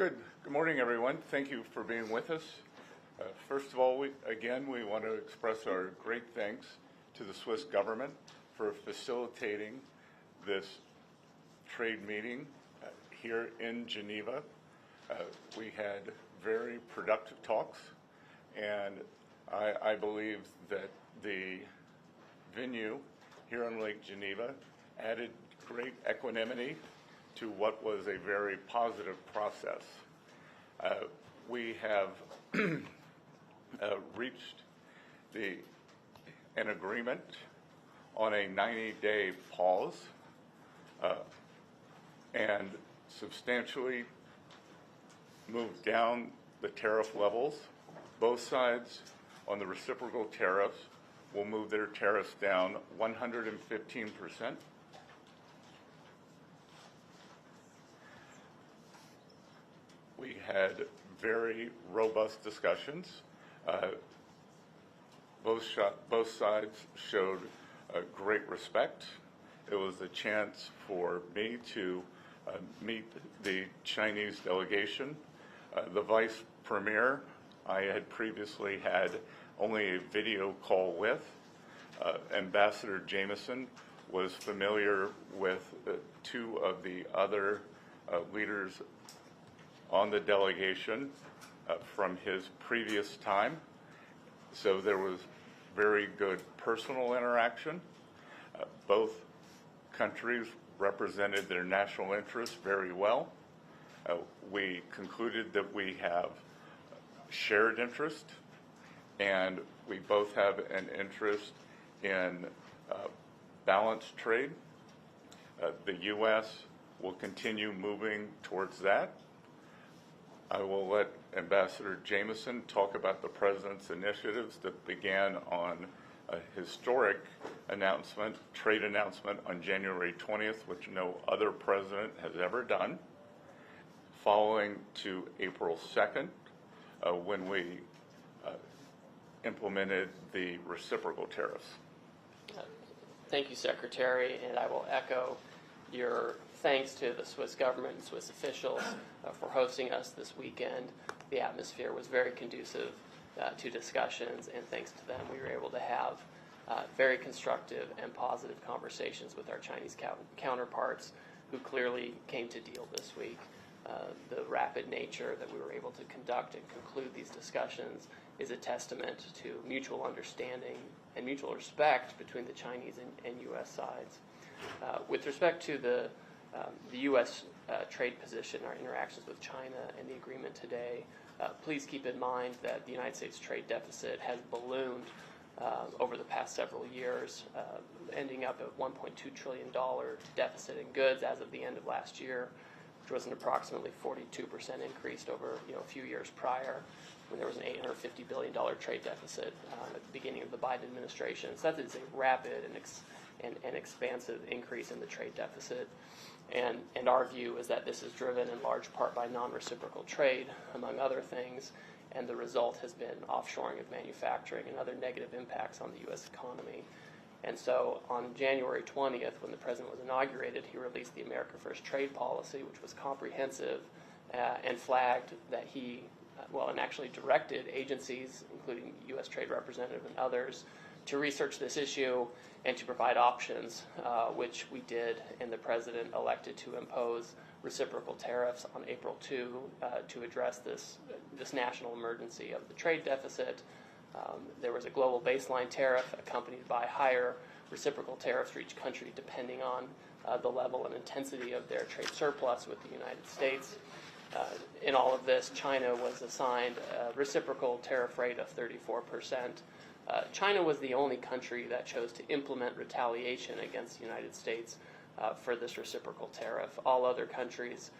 Good morning, everyone. Thank you for being with us. First of all, we want to express our great thanks to the Swiss government for facilitating this trade meeting here in Geneva. We had very productive talks, and I believe that the venue here on Lake Geneva added great equanimity to what was a very positive process. We have reached an agreement on a 90-day pause and substantially moved down the tariff levels. Both sides on the reciprocal tariffs will move their tariffs down 115%. We had very robust discussions. Both sides showed great respect. It was a chance for me to meet the Chinese delegation. The vice premier I had previously had only a video call with. Ambassador Jameson was familiar with two of the other leaders on the delegation from his previous time. So there was very good personal interaction. Both countries represented their national interests very well. We concluded that we have shared interest, and we both have an interest in balanced trade. The U.S. will continue moving towards that. I will let Ambassador Jameson talk about the President's initiatives that began on a historic trade announcement on January 20th, which no other president has ever done, following to April 2nd, when we implemented the reciprocal tariffs. Thank you, Secretary, and I will echo your thanks to the Swiss government and Swiss officials for hosting us this weekend. The atmosphere was very conducive to discussions, and thanks to them, we were able to have very constructive and positive conversations with our Chinese counterparts, who clearly came to deal this week. The rapid nature that we were able to conduct and conclude these discussions is a testament to mutual understanding and mutual respect between the Chinese and U.S. sides. With respect to the U.S. Trade position, our interactions with China, and the agreement today, please keep in mind that the United States trade deficit has ballooned over the past several years, ending up at $1.2 trillion deficit in goods as of the end of last year, which was an approximately 42% increase over a few years prior, when there was an $850 billion trade deficit at the beginning of the Biden administration. So that is a rapid and expansive increase in the trade deficit. And our view is that this is driven in large part by non-reciprocal trade, among other things, and the result has been offshoring of manufacturing and other negative impacts on the U.S. economy. And so on January 20th, when the President was inaugurated, he released the America First trade policy, which was comprehensive and flagged that and actually directed agencies, including U.S. Trade Representative and others, to research this issue and to provide options, which we did, and the President elected to impose reciprocal tariffs on April 2 to address this national emergency of the trade deficit. There was a global baseline tariff accompanied by higher reciprocal tariffs for each country depending on the level and intensity of their trade surplus with the United States. In all of this, China was assigned a reciprocal tariff rate of 34%. China was the only country that chose to implement retaliation against the United States for this reciprocal tariff. All other countries,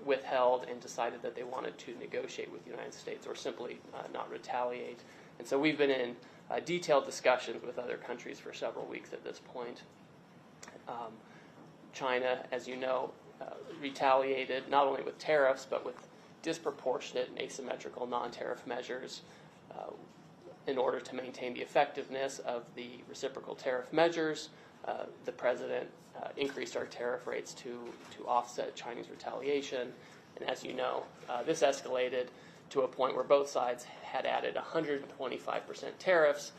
withheld and decided that they wanted to negotiate with the United States or simply not retaliate. And so we've been in detailed discussions with other countries for several weeks at this point. China, as you know, retaliated not only with tariffs but with disproportionate and asymmetrical non-tariff measures in order to maintain the effectiveness of the reciprocal tariff measures. The President increased our tariff rates to offset Chinese retaliation. And as you know, this escalated to a point where both sides had added 125% tariffs,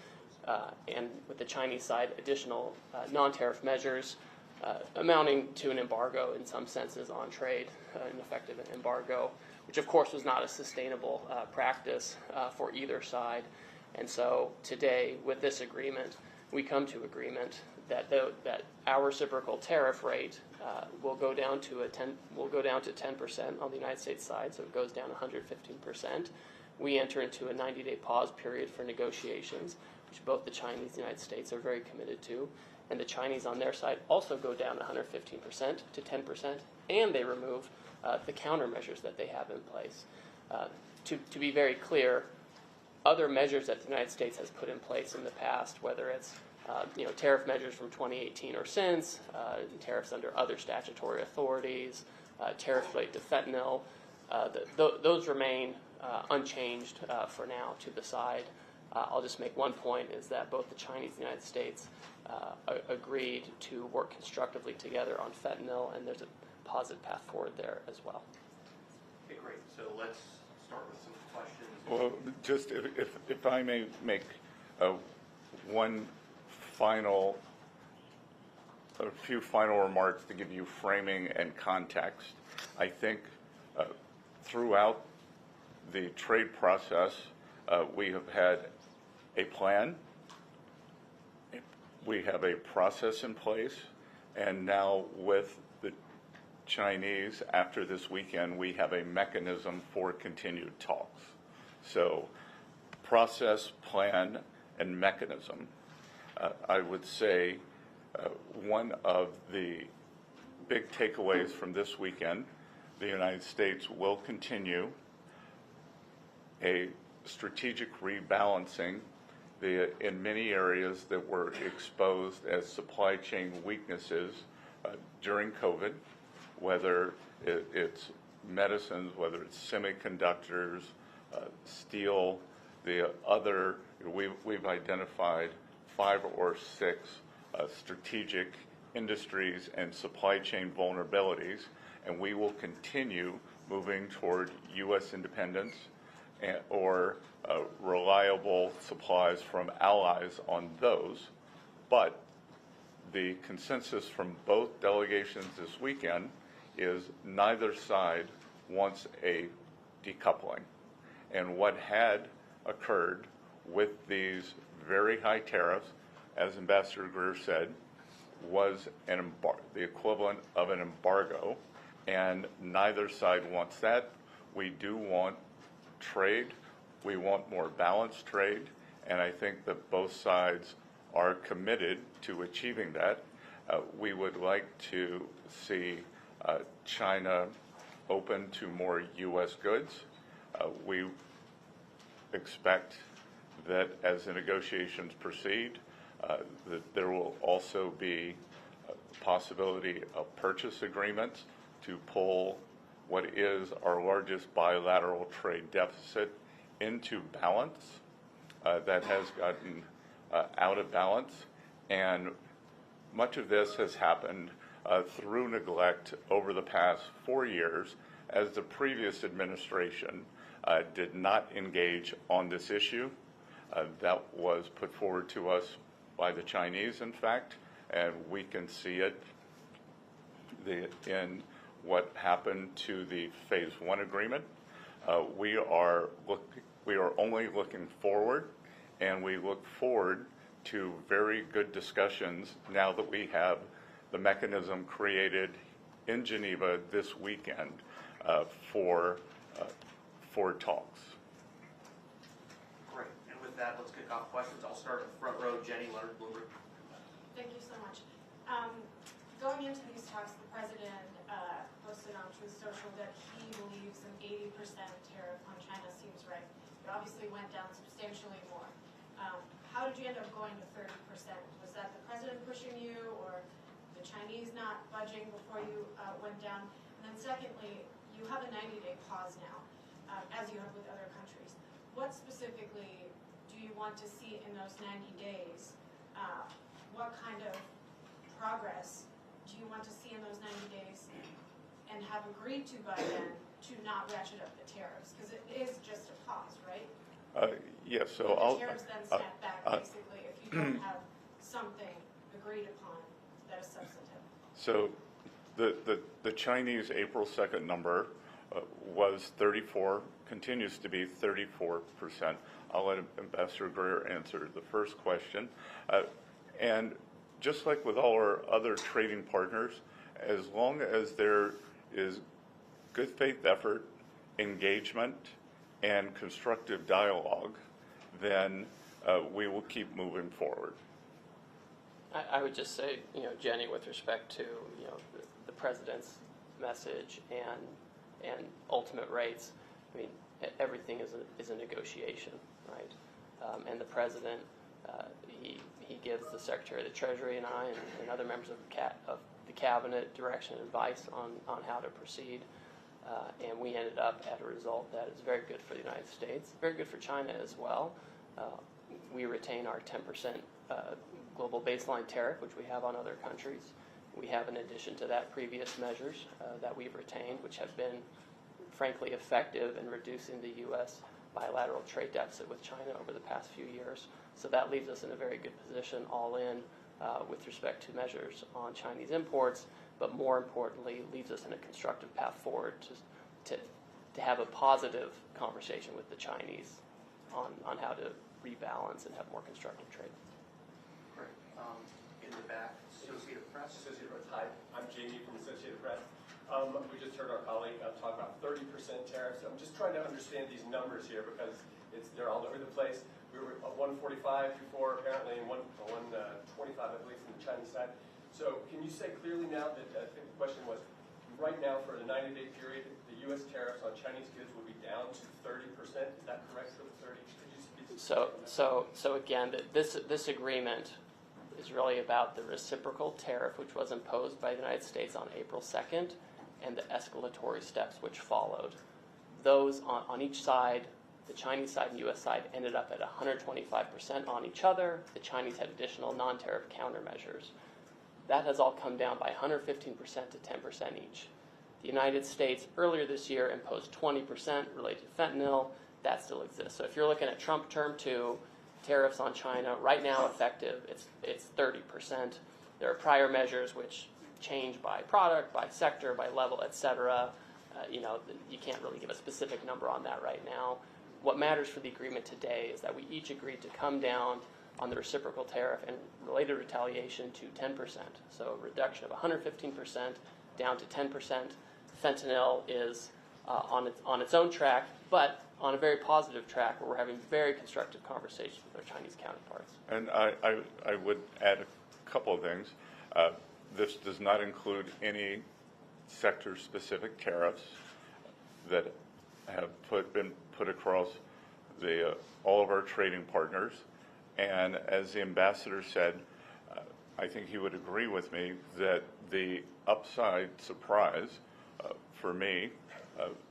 and with the Chinese side, additional non-tariff measures, amounting to an embargo in some senses on trade, an effective embargo, which of course was not a sustainable practice for either side. And so today, with this agreement, we come to agreement that that our reciprocal tariff rate will go down to 10% on the United States side, so it goes down 115%. We enter into a 90-day pause period for negotiations, which both the Chinese and the United States are very committed to, and the Chinese on their side also go down 115% to 10%, and they remove the countermeasures that they have in place. To be very clear, other measures that the United States has put in place in the past, whether it's tariff measures from 2018 or since, tariffs under other statutory authorities, tariffs related to fentanyl, those remain unchanged for now to the side. I'll just make one point, is that both the Chinese and the United States agreed to work constructively together on fentanyl, and there's a positive path forward there as well. Okay, great. So let's start with some questions. Well, just if I may make a few final remarks to give you framing and context. I think throughout the trade process, we have had a plan, we have a process in place, and now with the Chinese, after this weekend, we have a mechanism for continued talks. So process, plan, and mechanism. I would say one of the big takeaways from this weekend, the United States will continue a strategic rebalancing in many areas that were exposed as supply chain weaknesses during COVID, whether it's medicines, whether it's semiconductors, steel, we've identified 5 or 6 strategic industries and supply chain vulnerabilities, and we will continue moving toward U.S. independence or reliable supplies from allies on those. But the consensus from both delegations this weekend is neither side wants a decoupling. And what had occurred with these very high tariffs, as Ambassador Greer said, was the equivalent of an embargo, and neither side wants that. We do want trade. We want more balanced trade, and I think that both sides are committed to achieving that. We would like to see China open to more U.S. goods. We expect that as the negotiations proceed, that there will also be a possibility of purchase agreements to pull what is our largest bilateral trade deficit into balance that has gotten out of balance. And much of this has happened through neglect over the past 4 years, as the previous administration did not engage on this issue. That was put forward to us by the Chinese, in fact, and we can see it in what happened to the Phase 1 agreement. We are only looking forward, and we look forward to very good discussions now that we have the mechanism created in Geneva this weekend for talks. Great. And with that, let's kick off questions. I'll start at the front row. Jenny, Leonard Bloomberg. Thank you so much. Going into these talks, the president posted on Truth Social that he believes an 80% tariff on China seems right. It obviously went down substantially more. How did you end up going to 30%? Was that the president pushing you, or the Chinese not budging before you went down? And then secondly, you have a 90-day pause now, as you have with other countries. What specifically do you want to see in those 90 days? What kind of progress do you want to see in those 90 days and have agreed to by then to not ratchet up the tariffs? Because it is just a pause, right? Yes, so The I'll. tariffs then snap back, basically, if you don't have something agreed upon that is substantive. So the Chinese April 2nd number was 34, continues to be 34%. I'll let Ambassador Greer answer the first question. And just like with all our other trading partners, as long as there is good faith effort, engagement, and constructive dialogue, then we will keep moving forward. I would just say, Jenny, with respect to, the president's message and ultimate rates, I mean, everything is a negotiation, right? And the president, he gives the Secretary of the Treasury and I and other members of the cabinet direction and advice on how to proceed. And we ended up at a result that is very good for the United States, very good for China as well. We retain our 10% global baseline tariff, which we have on other countries. We have, in addition to that, previous measures that we've retained, which have been, frankly, effective in reducing the U.S. bilateral trade deficit with China over the past few years. So that leaves us in a very good position all in with respect to measures on Chinese imports, but more importantly, leaves us in a constructive path forward to have a positive conversation with the Chinese on how to rebalance and have more constructive trade. Great. In the back, Associated Press. Associated Press. Hi, I'm Jamie from Associated Press. We just heard our colleague talk about 30% tariffs. I'm just trying to understand these numbers here because they're all over the place. We were at 145 before, apparently, and 125, I believe, from the Chinese side. So can you say clearly now that, I think the question was, right now for the 90-day period, the U.S. tariffs on Chinese goods will be down to 30%? Is that correct for the 30? Could you speak to So again, this agreement is really about the reciprocal tariff, which was imposed by the United States on April 2nd, and the escalatory steps which followed. Those on each side, the Chinese side and U.S. side, ended up at 125% on each other. The Chinese had additional non-tariff countermeasures. That has all come down by 115% to 10% each. The United States earlier this year imposed 20% related to fentanyl. That still exists. So if you're looking at Trump Term 2, tariffs on China, right now effective, it's 30%. There are prior measures which change by product, by sector, by level, et cetera. You can't really give a specific number on that right now. What matters for the agreement today is that we each agreed to come down on the reciprocal tariff and related retaliation to 10%. So a reduction of 115% down to 10%. Fentanyl is on its own track, but on a very positive track where we're having very constructive conversations with our Chinese counterparts. And I would add a couple of things. This does not include any sector-specific tariffs that have been put across all of our trading partners. And as the ambassador said, I think he would agree with me that the upside surprise for me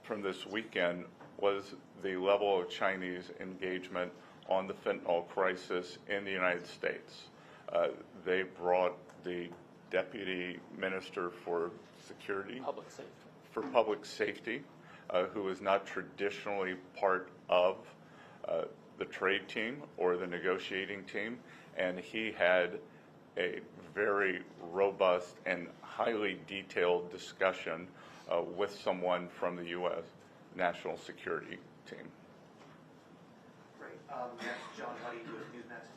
from this weekend was the level of Chinese engagement on the fentanyl crisis in the United States. They brought the Deputy Minister for Public Safety, who is not traditionally part of the trade team or the negotiating team, and he had a very robust and highly detailed discussion with someone from the U.S. National Security team. Great. Next, John Huddy with Newsmax.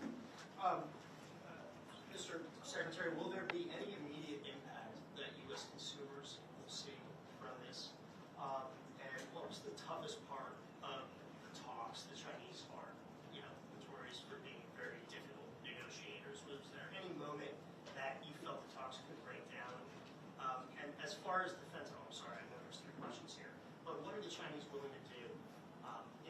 Mr. Secretary, will there be any immediate impact that U.S. consumers will see from this? And what was the toughest part of the talks? The Chinese are, notorious for being very difficult negotiators. Was there any moment that you felt the talks could break down? And as far as the fentanyl, I'm sorry, I know there's 3 questions here, but what are the Chinese willing to do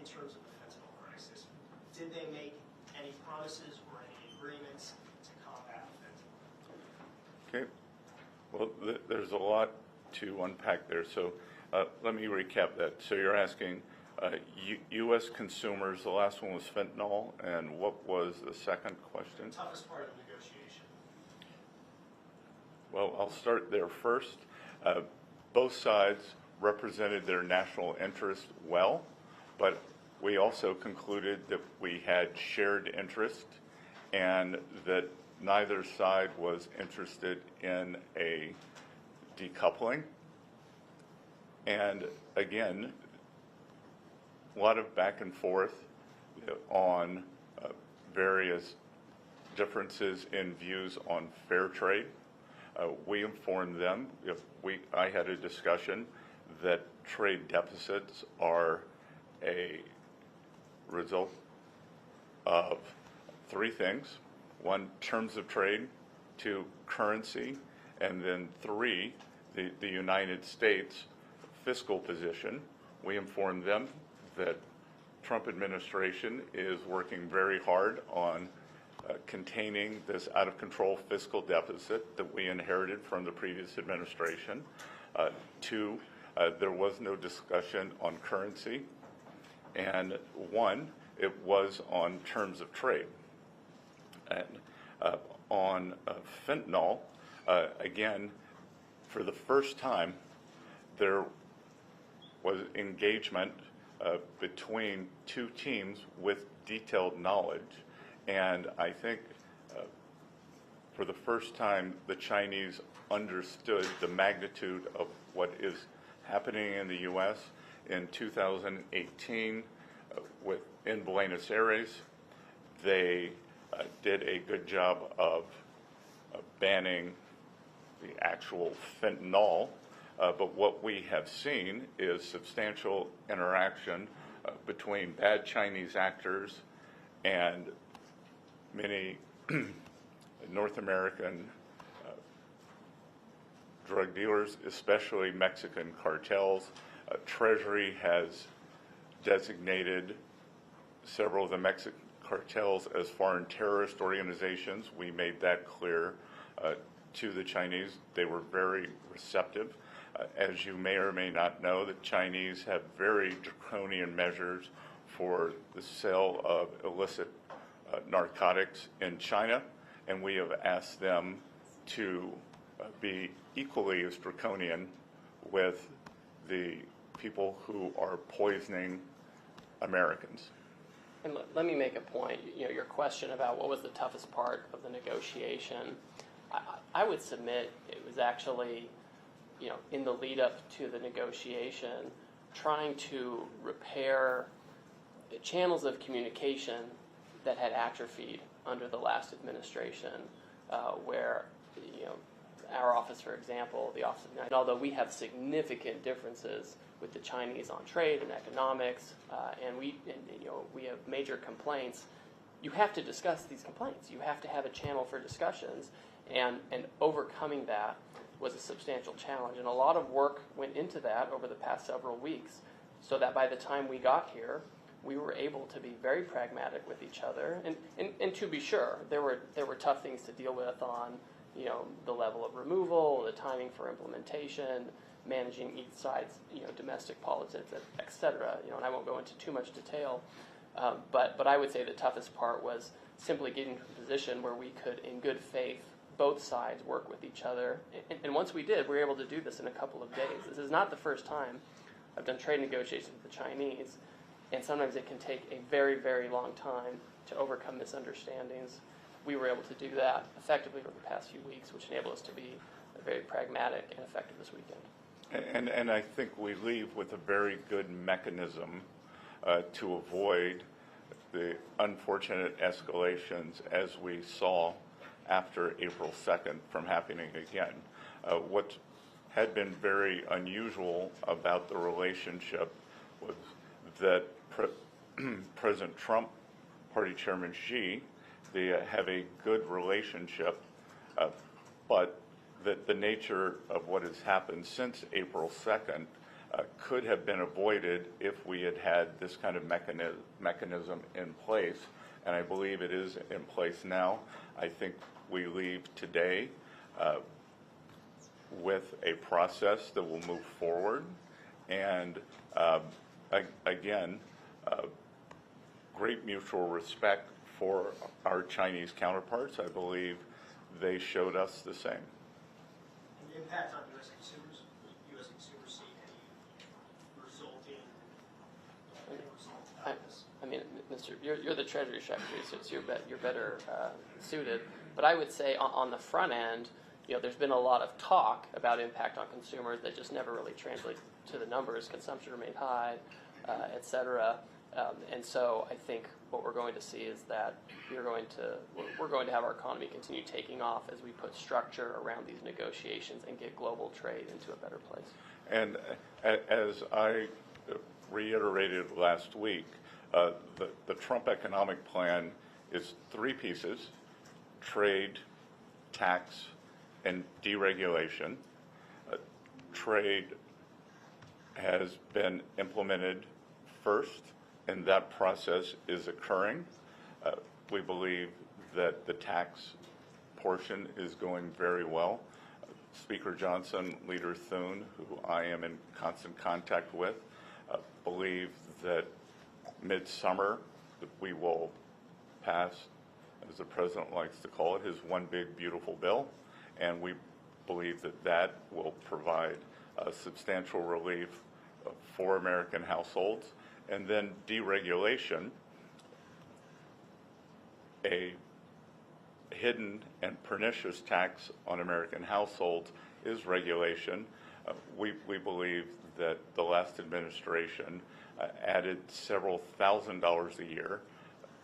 in terms of the fentanyl crisis? Did they make any promises or any agreements to combat fentanyl? Okay. Well, there's a lot to unpack there. So let me recap that. So you're asking U.S. consumers, the last one was fentanyl, and what was the second question? The toughest part of the negotiation. Well, I'll start there first. Both sides represented their national interest well, but we also concluded that we had shared interest and that neither side was interested in a decoupling. And again, a lot of back and forth on various differences in views on fair trade. We informed them, I had a discussion that trade deficits are a result of three things. One, terms of trade. Two, currency. And then three, the United States fiscal position. We informed them that Trump administration is working very hard on containing this out-of-control fiscal deficit that we inherited from the previous administration. Two, there was no discussion on currency. And one, it was on terms of trade. And on fentanyl, again, for the first time, there was engagement between two teams with detailed knowledge. And I think for the first time, the Chinese understood the magnitude of what is happening in the U.S. In 2018 in Buenos Aires. They did a good job of banning the actual fentanyl, but what we have seen is substantial interaction between bad Chinese actors and many North American drug dealers, especially Mexican cartels. Treasury has designated several of the Mexican cartels as foreign terrorist organizations. We made that clear to the Chinese. They were very receptive. As you may or may not know, the Chinese have very draconian measures for the sale of illicit narcotics in China, and we have asked them to be equally as draconian with the people who are poisoning Americans. And let me make a point. Your question about what was the toughest part of the negotiation, I would submit it was actually, in the lead up to the negotiation, trying to repair channels of communication that had atrophied under the last administration, where, our office, for example, the Office of, although we have significant differences with the Chinese on trade and economics, and we have major complaints, you have to discuss these complaints. You have to have a channel for discussions, and overcoming that was a substantial challenge. And a lot of work went into that over the past several weeks, so that by the time we got here, we were able to be very pragmatic with each other. And to be sure, there were tough things to deal with on, the level of removal, the timing for implementation, managing each side's, domestic politics, et cetera. And I won't go into too much detail. But I would say the toughest part was simply getting to a position where we could, in good faith, both sides work with each other. And once we did, we were able to do this in a couple of days. This is not the first time I've done trade negotiations with the Chinese, and sometimes it can take a very, very long time to overcome misunderstandings. We were able to do that effectively over the past few weeks, which enabled us to be very pragmatic and effective this weekend. And I think we leave with a very good mechanism to avoid the unfortunate escalations as we saw after April 2nd from happening again. What had been very unusual about the relationship was that President Trump, Party Chairman Xi, they have a good relationship, but that the nature of what has happened since April 2nd could have been avoided if we had had this kind of mechanism in place, and I believe it is in place now. I think we leave today with a process that will move forward, and again, great mutual respect for our Chinese counterparts. I believe they showed us the same. And the impact on U.S. consumers? Will U.S. consumers see any you're the Treasury Secretary, so you're better suited. But I would say on the front end, there's been a lot of talk about impact on consumers that just never really translate to the numbers. Consumption remained high, et cetera. And so I think what we're going to see is that we're going to have our economy continue taking off as we put structure around these negotiations and get global trade into a better place. And as I reiterated last week, the Trump economic plan is 3 pieces: trade, tax, and deregulation. Trade has been implemented first, and that process is occurring. We believe that the tax portion is going very well. Speaker Johnson, Leader Thune, who I am in constant contact with, believe that midsummer we will pass, as the President likes to call it, his one big beautiful bill, and we believe that that will provide substantial relief for American households. And then deregulation, a hidden and pernicious tax on American households, is regulation. We believe that the last administration added several $1,000s a year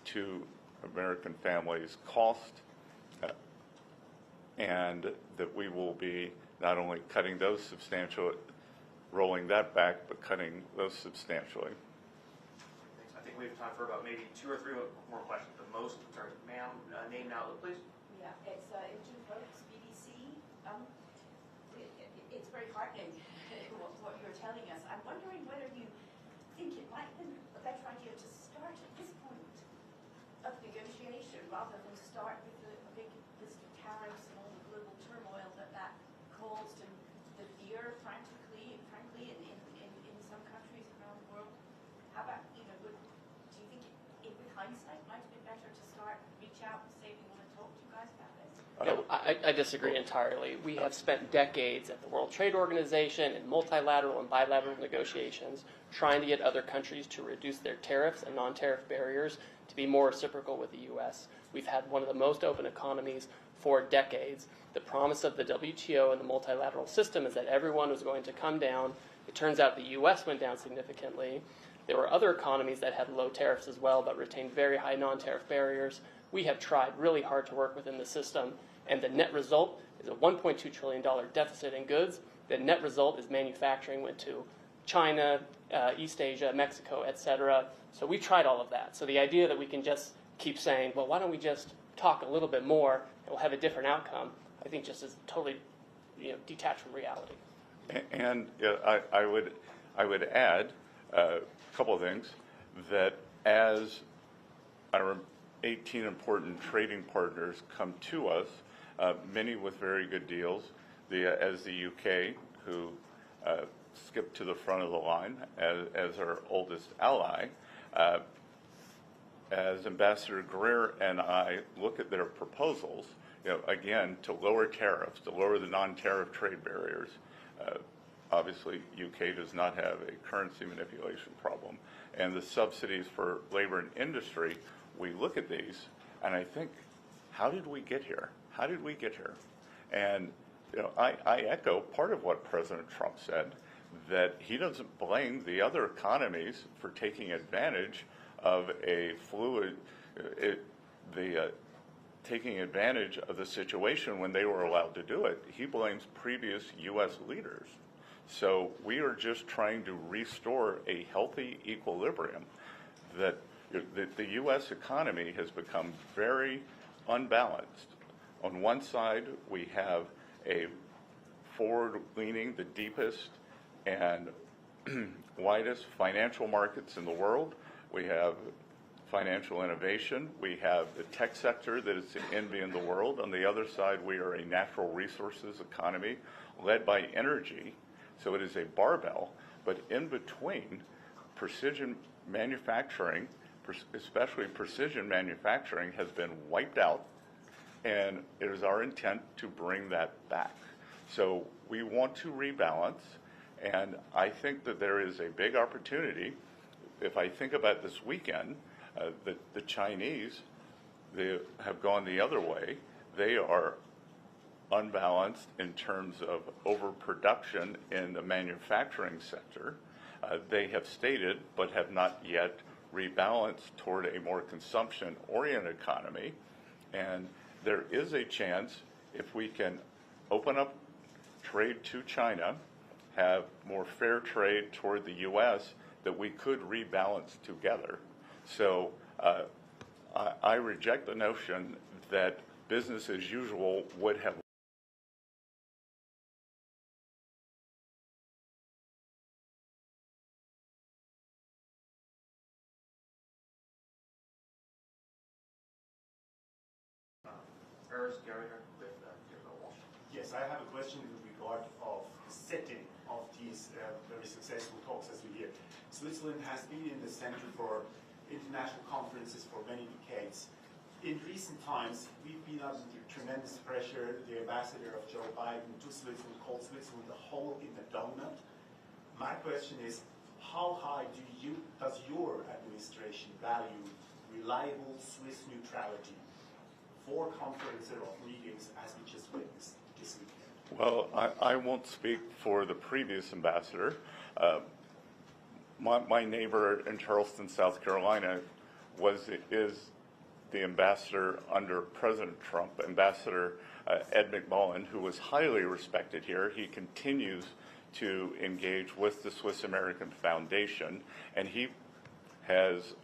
to American families' cost, and that we will be not only cutting those rolling that back, but cutting those substantially. Thanks. I think we have time for about maybe 2 or 3 more questions. The most, sorry, ma'am, name and outlet, please. Yeah, it's Jim Folks, BBC. It's very heartening what you're telling us. I'm wondering whether you think it might be a better idea to start at this point of negotiation rather than start with the big list of tariffs and all the global turmoil that caused and the fear, frankly, in some countries around the world. How about, do you think with hindsight might have been better to reach out and say we want to talk to you guys about this? No, I disagree entirely. We have spent decades at the World Trade Organization in multilateral and bilateral negotiations trying to get other countries to reduce their tariffs and non-tariff barriers to be more reciprocal with the U.S. We've had one of the most open economies for decades. The promise of the WTO and the multilateral system is that everyone was going to come down. It turns out the U.S. went down significantly. There were other economies that had low tariffs as well, but retained very high non-tariff barriers. We have tried really hard to work within the system, and the net result is a $1.2 trillion deficit in goods. The net result is manufacturing went to China, East Asia, Mexico, et cetera. So we tried all of that. So the idea that we can just keep saying, well, why don't we just talk a little bit more and we'll have a different outcome, I think just is totally detached from reality. And I would add a couple of things, that as our 18 important trading partners come to us, many with very good deals, as the UK, who skipped to the front of the line as our oldest ally, as Ambassador Greer and I look at their proposals, again, to lower tariffs, to lower the non-tariff trade barriers. Obviously, UK does not have a currency manipulation problem. And the subsidies for labor and industry, we look at these, and I think, how did we get here? How did we get here? And I echo part of what President Trump said, that he doesn't blame the other economies for taking advantage of a fluid, taking advantage of the situation when they were allowed to do it. He blames previous U.S. leaders. So we are just trying to restore a healthy equilibrium. That the U.S. economy has become very unbalanced. On one side, we have a forward-leaning, the deepest and widest financial markets in the world. We have financial innovation. We have the tech sector that is the envy in the world. On the other side, we are a natural resources economy led by energy. So it is a barbell. But in between, precision manufacturing, especially precision manufacturing, has been wiped out. And it is our intent to bring that back. So we want to rebalance. And I think that there is a big opportunity. If I think about this weekend, The Chinese, they have gone the other way. They are unbalanced in terms of overproduction in the manufacturing sector. They have stated, but have not yet rebalanced toward a more consumption-oriented economy. And there is a chance, if we can open up trade to China, have more fair trade toward the U.S., that we could rebalance together. So I reject the notion that business as usual would have Yes, I have a question in regard of the setting of these very successful talks as we hear. Switzerland has been in the center for international conferences for many decades. In recent times, we've been under tremendous pressure. The ambassador of Joe Biden to Switzerland called Switzerland the hole in the donut. My question is, how high does your administration value reliable Swiss neutrality for conferences or meetings as we just witnessed this weekend? Well, I won't speak for the previous ambassador. My neighbor in Charleston, South Carolina, is the ambassador under President Trump, Ambassador Ed McMullen, who was highly respected here. He continues to engage with the Swiss American Foundation, and he has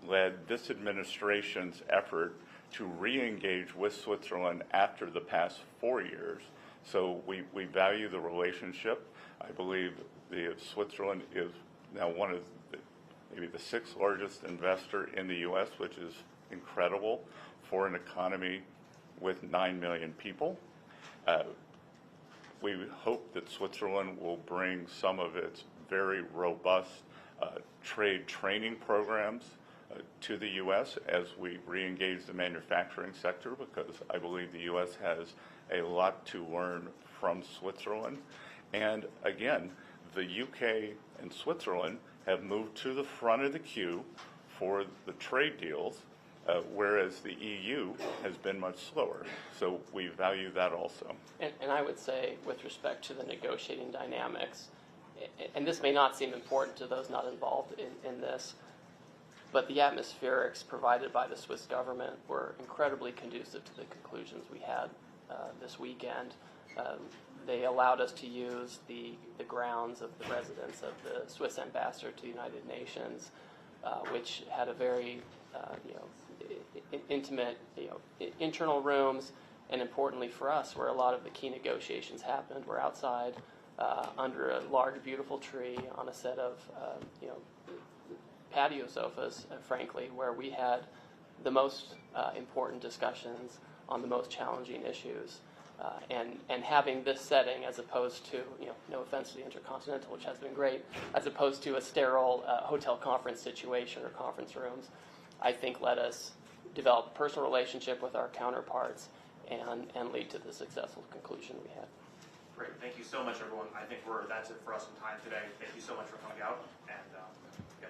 led this administration's effort to re-engage with Switzerland after the past 4 years. So we value the relationship. I believe Switzerland is now one of maybe the 6th largest investor in the U.S., which is incredible for an economy with 9 million people. We hope that Switzerland will bring some of its very robust trade training programs to the U.S. as we re-engage the manufacturing sector, because I believe the U.S. has a lot to learn from Switzerland. And again, the UK and Switzerland have moved to the front of the queue for the trade deals, whereas the EU has been much slower. So we value that also. And I would say, with respect to the negotiating dynamics, and this may not seem important to those not involved in this, but the atmospherics provided by the Swiss government were incredibly conducive to the conclusions we had this weekend. They allowed us to use the grounds of the residence of the Swiss ambassador to the United Nations, which had a very intimate internal rooms, and importantly for us, where a lot of the key negotiations happened. We're outside under a large, beautiful tree on a set of patio sofas, frankly, where we had the most important discussions on the most challenging issues. And having this setting, as opposed to, no offense to the Intercontinental, which has been great, as opposed to a sterile hotel conference situation or conference rooms, I think let us develop a personal relationship with our counterparts and lead to the successful conclusion we had. Great. Thank you so much, everyone. I think that's it for us in time today. Thank you so much for coming out. And, yeah,